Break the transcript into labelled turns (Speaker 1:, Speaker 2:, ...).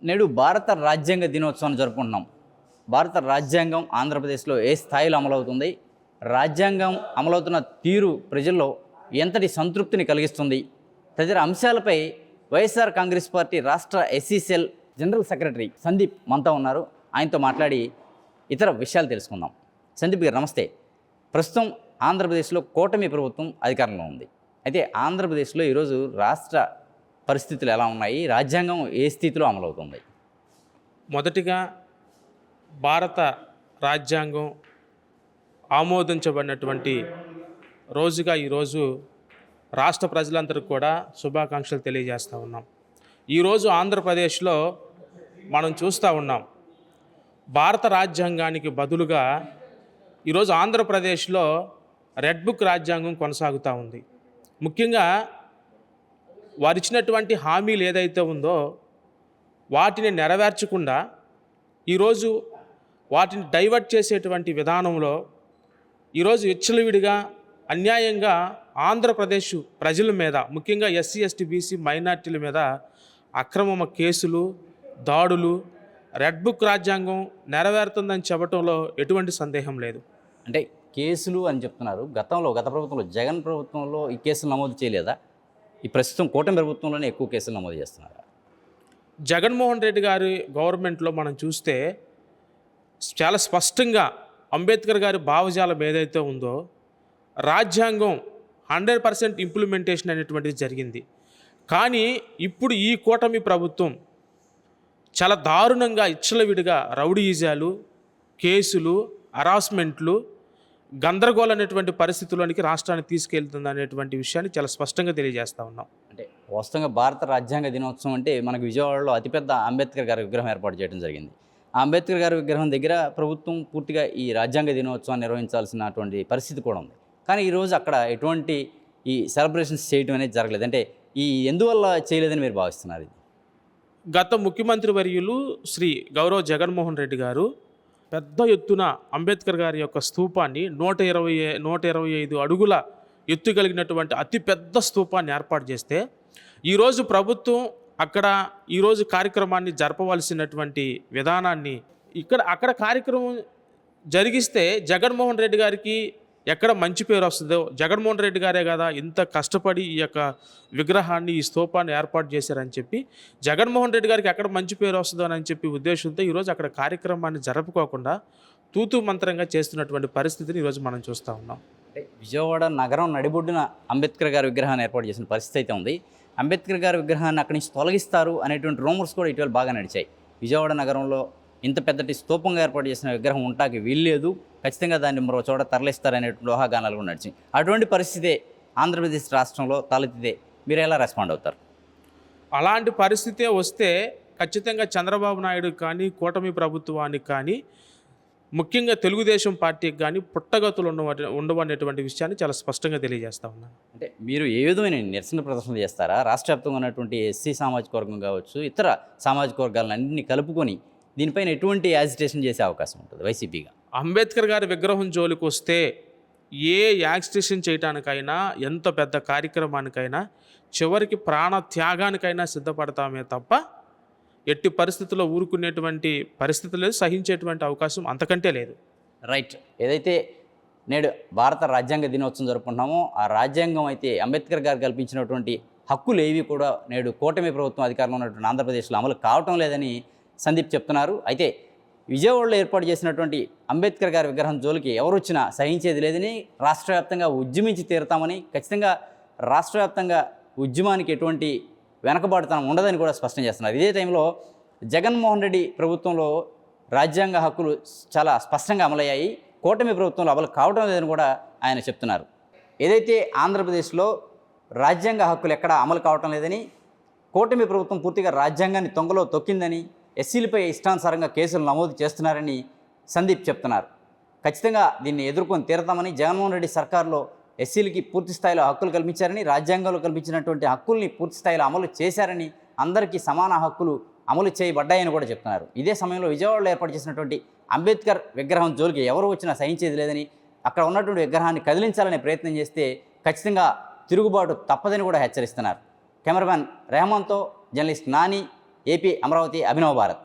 Speaker 1: నేడు భారత రాజ్యాంగ దినోత్సవాన్ని జరుపుకుంటున్నాం. భారత రాజ్యాంగం ఆంధ్రప్రదేశ్లో ఏ స్థాయిలో అమలవుతుంది, రాజ్యాంగం అమలవుతున్న తీరు ప్రజల్లో ఎంతటి సంతృప్తిని కలిగిస్తుంది తదితర అంశాలపై వైఎస్ఆర్ కాంగ్రెస్ పార్టీ రాష్ట్ర ఎస్సీ జనరల్ సెక్రటరీ సందీప్ మనతో ఉన్నారు. ఆయనతో మాట్లాడి ఇతర విషయాలు తెలుసుకుందాం. సందీప్ గారు నమస్తే. ప్రస్తుతం ఆంధ్రప్రదేశ్లో కూటమి ప్రభుత్వం అధికారంలో ఉంది. అయితే ఆంధ్రప్రదేశ్లో ఈరోజు రాష్ట్ర పరిస్థితులు ఎలా ఉన్నాయి, రాజ్యాంగం ఏ స్థితిలో అమలవుతుంది?
Speaker 2: మొదటిగా భారత రాజ్యాంగం ఆమోదించబడినటువంటి రోజుగా ఈరోజు రాష్ట్ర ప్రజలందరికీ కూడా శుభాకాంక్షలు తెలియజేస్తూ ఉన్నాం. ఈరోజు ఆంధ్రప్రదేశ్లో మనం చూస్తూ ఉన్నాం, భారత రాజ్యాంగానికి బదులుగా ఈరోజు ఆంధ్రప్రదేశ్లో రెడ్ బుక్ రాజ్యాంగం కొనసాగుతూ ఉంది. ముఖ్యంగా వారు ఇచ్చినటువంటి హామీలు ఏదైతే ఉందో వాటిని నెరవేర్చకుండా ఈరోజు వాటిని డైవర్ట్ చేసేటువంటి విధానంలో ఈరోజు విచ్చలవిడిగా అన్యాయంగా ఆంధ్రప్రదేశ్ ప్రజల మీద, ముఖ్యంగా ఎస్సీ ఎస్టీ బీసీ మైనార్టీల మీద అక్రమ కేసులు, దాడులు, రెడ్ బుక్ రాజ్యాంగం నెరవేరుతుందని చెప్పడంలో ఎటువంటి సందేహం లేదు.
Speaker 1: అంటే కేసులు అని చెప్తున్నారు. గత ప్రభుత్వంలో జగన్ ప్రభుత్వంలో ఈ కేసులు నమోదు చేయలేదా? ఈ ప్రస్తుతం కూటమి ప్రభుత్వంలోనే ఎక్కువ కేసులు నమోదు చేస్తున్నారు.
Speaker 2: జగన్మోహన్ రెడ్డి గారి గవర్నమెంట్లో మనం చూస్తే చాలా స్పష్టంగా అంబేద్కర్ గారి భావజాలం ఏదైతే ఉందో రాజ్యాంగం 100% ఇంప్లిమెంటేషన్ అనేటువంటిది జరిగింది. కానీ ఇప్పుడు ఈ కూటమి ప్రభుత్వం చాలా దారుణంగా ఇచ్చలవిడిగా రౌడీయిజాలు, కేసులు, హరాస్మెంట్లు, గందరగోళం అనేటువంటి పరిస్థితుల్లోనికి రాష్ట్రాన్ని తీసుకెళ్తుంది అనేటువంటి విషయాన్ని చాలా స్పష్టంగా తెలియజేస్తూ ఉన్నాం.
Speaker 1: అంటే వాస్తవంగా భారత రాజ్యాంగ దినోత్సవం అంటే మనకు విజయవాడలో అతిపెద్ద అంబేద్కర్ గారి విగ్రహం ఏర్పాటు చేయడం జరిగింది. ఆ అంబేద్కర్ గారి విగ్రహం దగ్గర ప్రభుత్వం పూర్తిగా ఈ రాజ్యాంగ దినోత్సవాన్ని నిర్వహించాల్సినటువంటి పరిస్థితి కూడా ఉంది. కానీ ఈరోజు అక్కడ ఎటువంటి ఈ సెలబ్రేషన్స్ చేయడం అనేది జరగలేదు. అంటే ఈ ఎందువల్ల చేయలేదని మీరు భావిస్తున్నారు?
Speaker 2: గత ముఖ్యమంత్రి వర్యులు శ్రీ గౌరవ్ జగన్మోహన్ రెడ్డి గారు పెద్ద ఎత్తున అంబేద్కర్ గారి యొక్క స్తూపాన్ని 125 అడుగుల ఎత్తు కలిగినటువంటి అతిపెద్ద స్తూపాన్ని ఏర్పాటు చేస్తే ఈరోజు ప్రభుత్వం అక్కడ ఈరోజు కార్యక్రమాన్ని జరపవలసినటువంటి విధానాన్ని అక్కడ కార్యక్రమం జరిగిస్తే జగన్మోహన్ రెడ్డి గారికి ఎక్కడ మంచి పేరు వస్తుందో, జగన్మోహన్ రెడ్డి గారే కదా ఇంత కష్టపడి ఈ యొక్క విగ్రహాన్ని, ఈ స్తూపాన్ని ఏర్పాటు చేశారని చెప్పి జగన్మోహన్ రెడ్డి గారికి ఎక్కడ మంచి పేరు వస్తుందో అని చెప్పి ఉద్దేశంతో ఈరోజు అక్కడ కార్యక్రమాన్ని జరుపుకోకుండా తూతూ మంత్రంగా చేస్తున్నటువంటి పరిస్థితిని ఈరోజు మనం చూస్తూ ఉన్నాం.
Speaker 1: అంటే విజయవాడ నగరం నడిబొడ్డున అంబేద్కర్ గారి విగ్రహాన్ని ఏర్పాటు చేసిన పరిస్థితి అయితే ఉంది. అంబేద్కర్ గారి విగ్రహాన్ని అక్కడి నుంచి తొలగిస్తారు అనేటువంటి రూమర్స్ కూడా ఇటీవల బాగా నడిచాయి. విజయవాడ నగరంలో ఇంత పెద్దటి స్తూపంగా ఏర్పాటు చేసిన విగ్రహం ఉంటాకి వీల్లేదు, ఖచ్చితంగా దాన్ని మరో చోట తరలిస్తారనేటువంటి ఊహాగానాలు కూడా నడిచాయి. అటువంటి పరిస్థితే ఆంధ్రప్రదేశ్ రాష్ట్రంలో తలెత్తితే మీరు ఎలా రెస్పాండ్ అవుతారు?
Speaker 2: అలాంటి పరిస్థితే వస్తే ఖచ్చితంగా చంద్రబాబు నాయుడు కానీ, కూటమి ప్రభుత్వానికి కానీ, ముఖ్యంగా తెలుగుదేశం పార్టీకి కానీ పుట్టగతులు ఉండవనేటువంటి విషయాన్ని చాలా స్పష్టంగా తెలియజేస్తా ఉన్నాను.
Speaker 1: అంటే మీరు ఏ విధమైన నిరసన ప్రదర్శన చేస్తారా? రాష్ట్ర వ్యాప్తంగా ఉన్నటువంటి ఎస్సీ సామాజిక వర్గం కావచ్చు, ఇతర సామాజిక వర్గాలన్నింటినీ కలుపుకొని దీనిపైన ఎటువంటి యాజిటేషన్ చేసే అవకాశం ఉంటుంది వైసీపీగా?
Speaker 2: అంబేద్కర్ గారి విగ్రహం జోలికి వస్తే ఏ యాజిటేషన్ చేయడానికైనా, ఎంత పెద్ద కార్యక్రమానికైనా, చివరికి ప్రాణ త్యాగానికైనా సిద్ధపడతామే తప్ప ఎట్టి పరిస్థితుల్లో ఊరుకునేటువంటి పరిస్థితి లేదు, సహించేటువంటి అవకాశం అంతకంటే లేదు.
Speaker 1: రైట్. ఏదైతే నేడు భారత రాజ్యాంగ దినోత్సవం జరుపుకుంటున్నామో ఆ రాజ్యాంగం అయితే అంబేద్కర్ గారు కల్పించినటువంటి హక్కులు ఏవి కూడా నేడు కూటమి ప్రభుత్వం అధికారంలో ఉన్నటువంటి ఆంధ్రప్రదేశ్లో అమలు కావటం లేదని సందీప్ చెప్తున్నారు. అయితే విజయవాడలో ఏర్పాటు చేసినటువంటి అంబేద్కర్ గారి విగ్రహం జోలికి ఎవరు వచ్చినా సహించేది లేదని, రాష్ట్ర వ్యాప్తంగా ఉద్యమించి తీరుతామని, ఖచ్చితంగా రాష్ట్ర వ్యాప్తంగా ఉద్యమానికి ఎటువంటి వెనకబాటుతనం ఉండదని కూడా స్పష్టం చేస్తున్నారు. ఇదే టైంలో జగన్మోహన్ రెడ్డి ప్రభుత్వంలో రాజ్యాంగ హక్కులు చాలా స్పష్టంగా అమలయ్యాయి, కూటమి ప్రభుత్వంలో అమలు కావడం లేదని కూడా ఆయన చెప్తున్నారు. ఏదైతే ఆంధ్రప్రదేశ్లో రాజ్యాంగ హక్కులు ఎక్కడా అమలు కావటం లేదని, కూటమి ప్రభుత్వం పూర్తిగా రాజ్యాంగాన్ని తొంగలో తొక్కిందని, ఎస్సీలపై ఇష్టానుసారంగా కేసులు నమోదు చేస్తున్నారని సందీప్ చెప్తున్నారు. ఖచ్చితంగా దీన్ని ఎదుర్కొని తీరతామని, జగన్మోహన్ రెడ్డి సర్కారులో ఎస్సీలకి పూర్తి స్థాయిలో హక్కులు కల్పించారని, రాజ్యాంగంలో కల్పించినటువంటి హక్కుల్ని పూర్తి స్థాయిలో అమలు చేశారని, అందరికీ సమాన హక్కులు అమలు చేయబడ్డాయని కూడా చెప్తున్నారు. ఇదే సమయంలో విజయవాడలో ఏర్పాటు చేసినటువంటి అంబేద్కర్ విగ్రహం జోలికి ఎవరు వచ్చినా సహించేది లేదని, అక్కడ ఉన్నటువంటి విగ్రహాన్ని కదిలించాలనే ప్రయత్నం చేస్తే ఖచ్చితంగా తిరుగుబాటు తప్పదని కూడా హెచ్చరిస్తున్నారు. కెమెరామ్యాన్ రెహమాన్తో జర్నలిస్ట్ నాని, ఏపీ అమరావతి అభినవ భారత్.